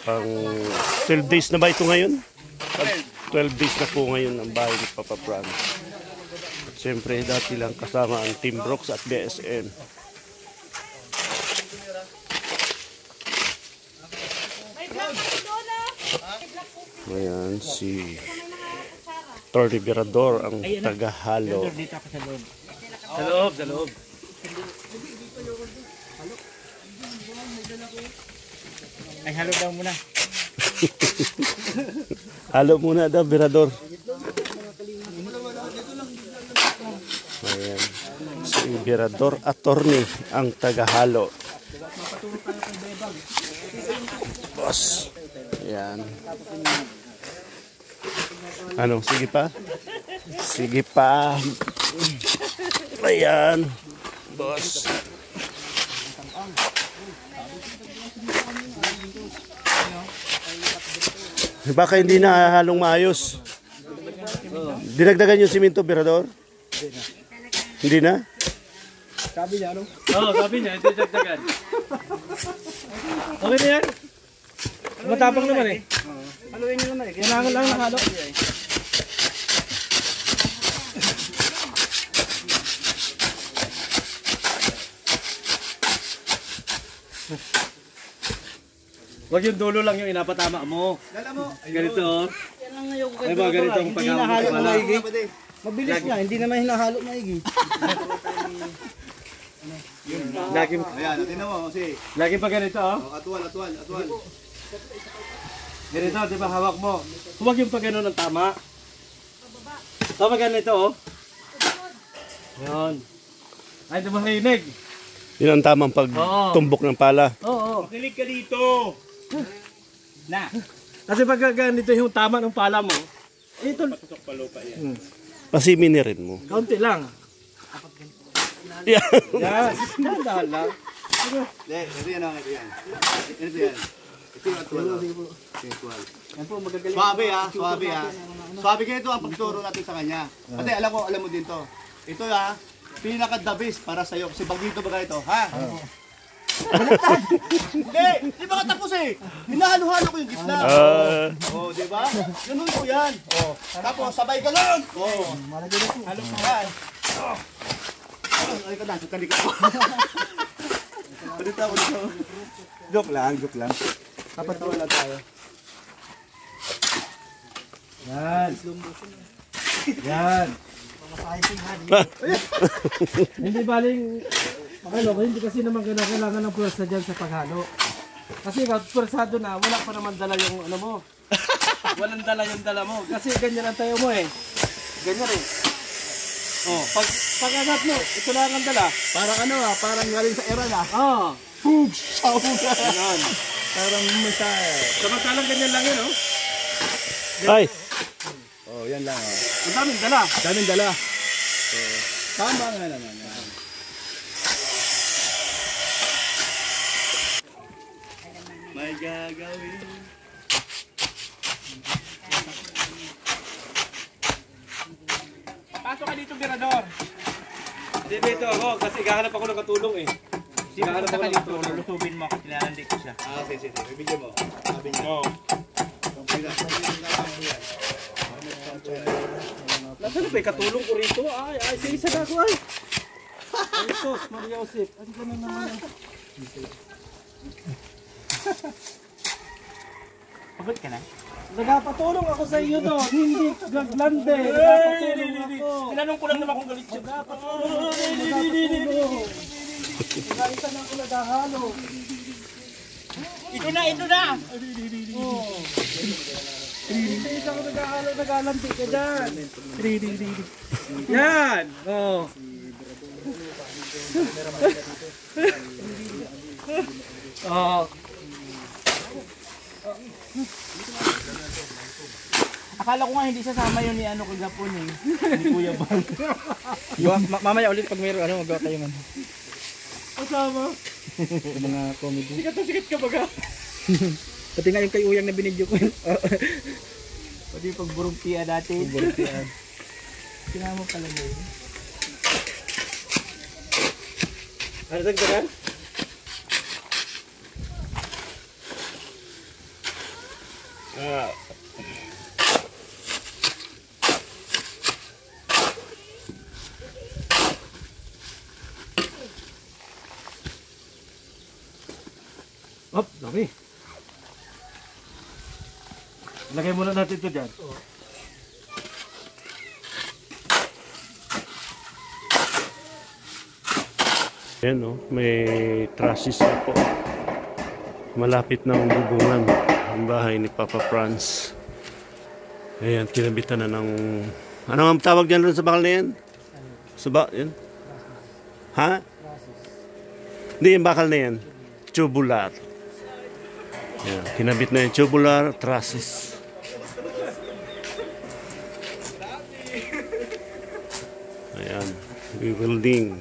Pang 12 days na ba ito ngayon? 12 days na po ngayon ang bahay ni Papa Franz. At siyempre dati lang kasama ang Team Brooks at BSN. Ayan si Torny Virador ang tagahalo. Sa loob, sa loob. Ay, halo daw muna. Halo muna daw, Virador. Ayan. Si Virador Attorney ang tagahalo. Boss. Ayan. Ano, sige pa? Sige pa. Ayan. Boss. Baka hindi na halong maayos. Dinagdagan yung simento, Virador? Hindi na? Sabi niya, ano? Oo, sabi niya, hindi dagdagan. Okay na yan? Matapang naman eh. Haluin nyo naman eh. Kailangan lang ng halo. Huwag yung dulo lang yung inapatama mo. Dala mo. Ganito. Yan lang ngayon ko Ay ba ganito ang pagkakahalo mo maigi? Mabilis nga, hindi naman hinahalo maigi. Lagi Ayan, tingnan mo kasi. lagi pa ganito oh. Atwal. Ganito, di ba hawak mo. Huwag yung pag gano'n ang tama. Tama ganito oh. Yun. Ay, di ba narinig? Yun ang tamang pagtumbok ng pala. Oo. Makinig ka dito. Na. Kasi pag ganito yung tama ng pala mo, ito, Patusok pa lupa yan. Pasimini rin mo. kaunti lang. Yeah. Yan. Dahan lang. Ito yan. Ito yan. Ito yung atwal. Yan po, magagaling. Swabe ha. Swabe ganito ang pagturo natin sa kanya. Pati alam mo din to. Ito ha, pinaka-the best para sa'yo. Kasi pag dito ba ito, ha? Hindi, di ba katapos eh. Hinahalo-halo ko yung gitna. Di ba? Ganun ko yan. Tapos sabay ka lang. Halo ka yan. Ay ka na, sukali ka. Dito. Joke lang. Kapatawa lang tayo. Yan. Yan. Hindi baling makalo, hindi kasi naman kailangan ng pwersa dyan sa paghalo. Kasi pwersado na, wala pa naman dala yung ano mo. Walang dala yung dala mo. Kasi ganyan ang tayo mo eh. Ganyan eh. Oh, pag-agat mo, ito lang ang dala. Parang parang galing sa era na. Ah. Boom! Saw na. Ganyan. Parang missile. Samantalang ganyan lang yun, oh. Ay, Yan lang. Ang daming dala. Daming dala. Tama nga naman. May gagawin. Pasok ka dito, Virador. Dito ako, kasi gahanap ako ng katulong eh. Gahanap ako ng katulong. Lusubin mo ako, tinalandi ko siya. Sige. Ibigyan mo. Sabi niya. Oo. Nasaan ba katulong ko rito? Ay, isa na ako ay. Ay, sos, Maria Josep. Ano ka na naman yan? Pagod ka na? Nagpatulong ako sa iyo doon. Hindi gaglande. Nagpatulong ako. Tinanong ko lang naman kung galit siya. Nagpatulong. Nagalitan ako naghahalo. Ito na! Oo. Hindi isa ko naghahalo, naghalanti ka dyan. Yan! Oo. Oo. Akala ko nga hindi sasama yun ni ano kagapon eh. Ni Kuya Bang. Mamaya ulit pag mayroon magawa kayo man. Kasama. Mga comedy. Sikat ka baga. Pati nga yung kay Uyang na binidyo ko. Pati pag burumpiya dati. Burumpiya. Sinama pala mo yun. Ano dagdagan? Ah. Op, dami. Lagay muna natin ito dyan. Ayan o, may trusses na po. Malapit na ang bubungan ang bahay ni Papa Franz. Ayan, kinabitan na ng... Ano ang tawag dyan sa bakal na yan? Sa yan? Ha? Hindi yung bakal na yan. Tubular. Ayan, kinabit na yung tubular trusses. Ayan, rebuilding.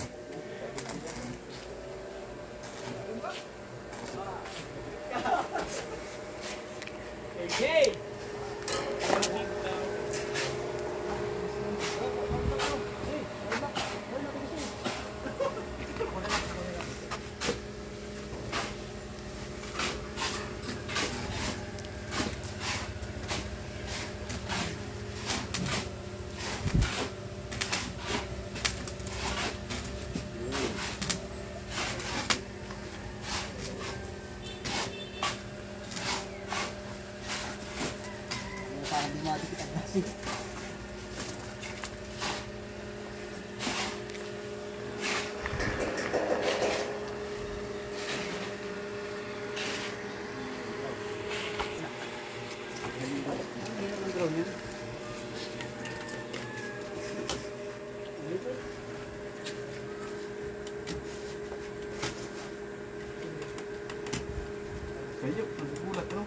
Kayo, nagugulat, no?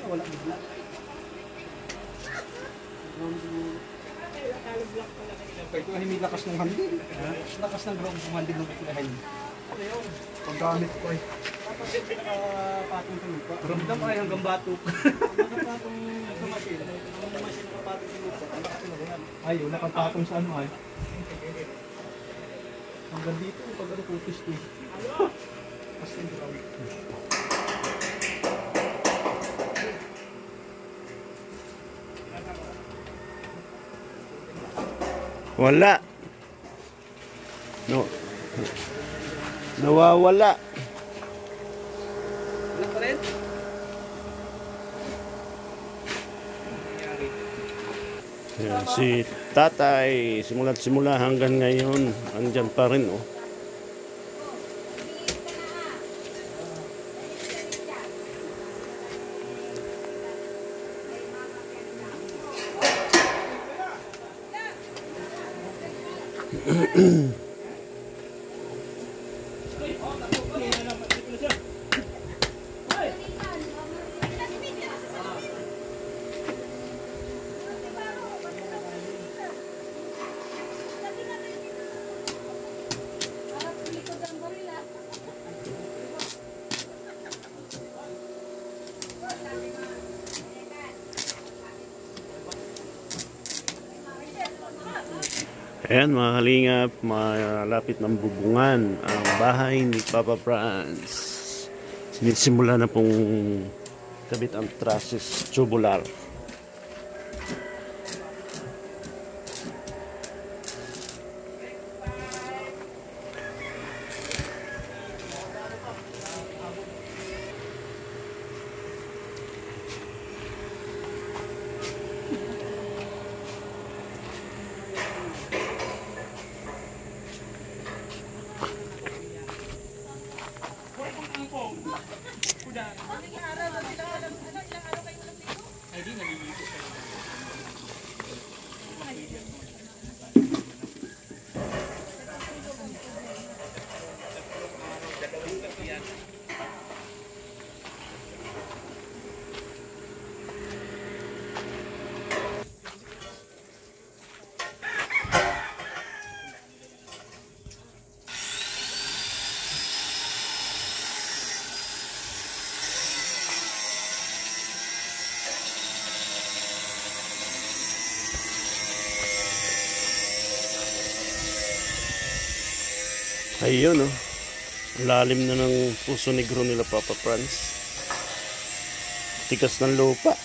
Wala bigla. Kaya ito hindi lakas ng hangin. Lakas ng ground ng hangin ng kukunahin. Paggamit ko eh. Tapos yung pinakapatong sa lupa. Ramdam ay hanggang batok. Nakapatong sa masin. Ang masin nakapatong sa lupa. Ay, yun, nakapatong sa ano ay. Hanggang dito, pag ano putis ko eh. Kasi hindi kami. Wala. No. Nawawala. Wala pa rin? Ayan, si tatay, simula't simula hanggang ngayon, andyan pa rin, oh. Ayan mga kalingap, malapit ng bubungan ang bahay ni Papa Franz. Sinisimula na pong kabit ang trusses tubular. Ayun, oh. Lalim na ng Puso Negro nila Papa Franz. Tikas ng lupa.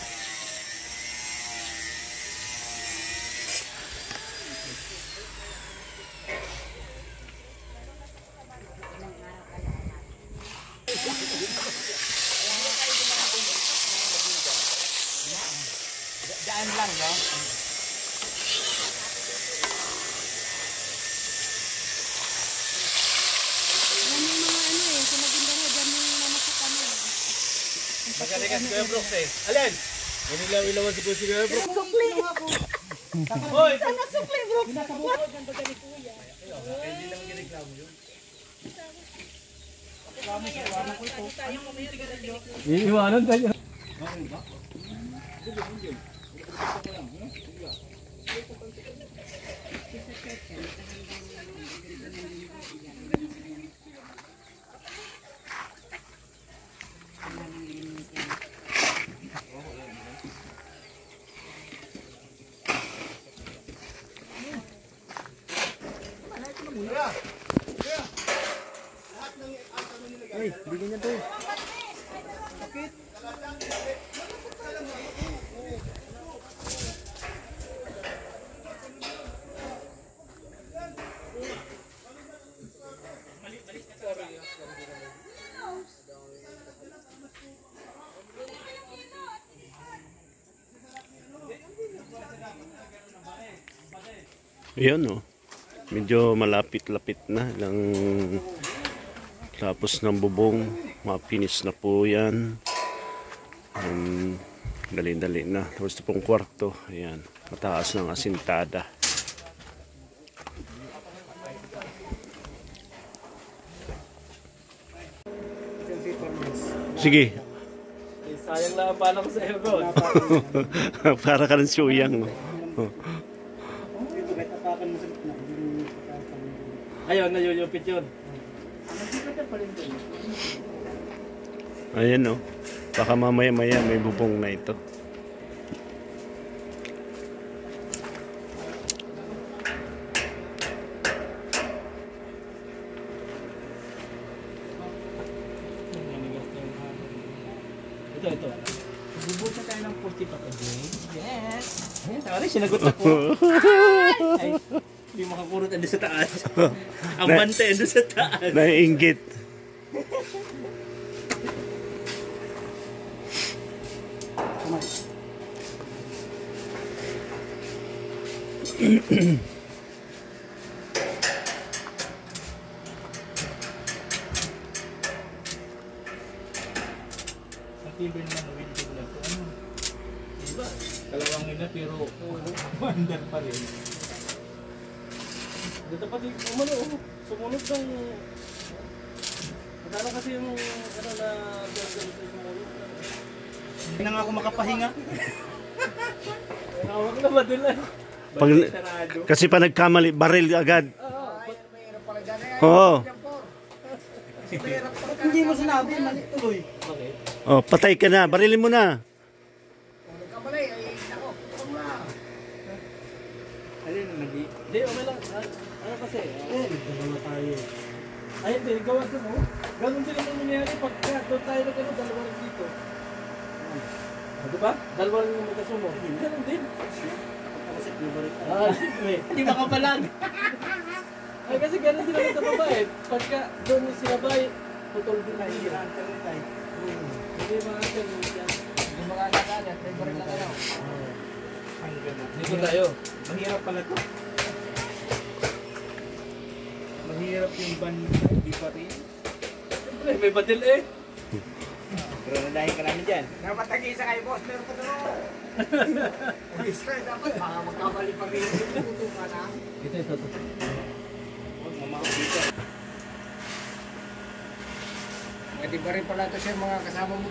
Daan lang, no? Magkalikas Kuya Brooks eh. Alin? Inilaw-ilawan si Kuya Brooks. Sukli. Hoy! Sana sukli, bro. Hindi lang giniklamo yun. Iiwanan tayo. Ay, hindi ganyan to. Ayan, oh. Medyo malapit-lapit na lang. Tapos ng bubong, mapinis na po yan. Dali-dali na. Tapos ito pong kwarto. Ayan, mataas ng asintada. Sige. Sayang lang ang pala ko sa iyo, bro. Para ka ng suyang. Oh. Ayun, nayuyupit yun. Ayan, oh. Baka mamaya-maya may bubong na ito. Ito. Bubuta tayo ng 40 pa ka, Yes. Ayan, tawari, sinagot ako. Ay, hindi makakurot ando sa taas. Ang bante ando sa taas. Naiinggit. Ang tibay naman ng window lang to. Ano? Diba? Kalawang nila pero bandar pa rin. Dito pati, umano, sumunod ng... Magkano kasi yung, ano na, ganito sumunod. Hindi na nga ako makapahinga. Huwag na madulan. Pag, kasi pa nagkamali, baril agad. Oo. Hindi mo sinabi, mali tuloy. Okay. Oh, patay ka na. Barilin mo na. Alin na nag Hindi, okay lang. Ano kasi? Nagdadala tayo. Ay, hindi. Gawa ko mo. Ganun din ang nangyayari. Pagka doon tayo na gano'n, dalawa rin dito. Diba? Dalawa rin yung magkasumo. Ganun din. Ah, siyempre. Hindi makapalag. Ay, kasi ganun din naman sa babae. Pagka doon yung sinabay, putol din na yun. Hindi mga ganun yan. Yung mga nakalat, may baril na kayo. Dito tayo. Mahirap pala to. Mahirap yung ban, di pa rin. Siyempre, may batil eh. Pero nadahin ka namin dyan. Napatag-isa kayo, boss. Meron pa doon. Dapat baka magkamali pa rin yung putukan, ha? Ito. Huwag mamahal dito. Mga di ba rin pala ito siya mga kasama mo?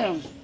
Bam!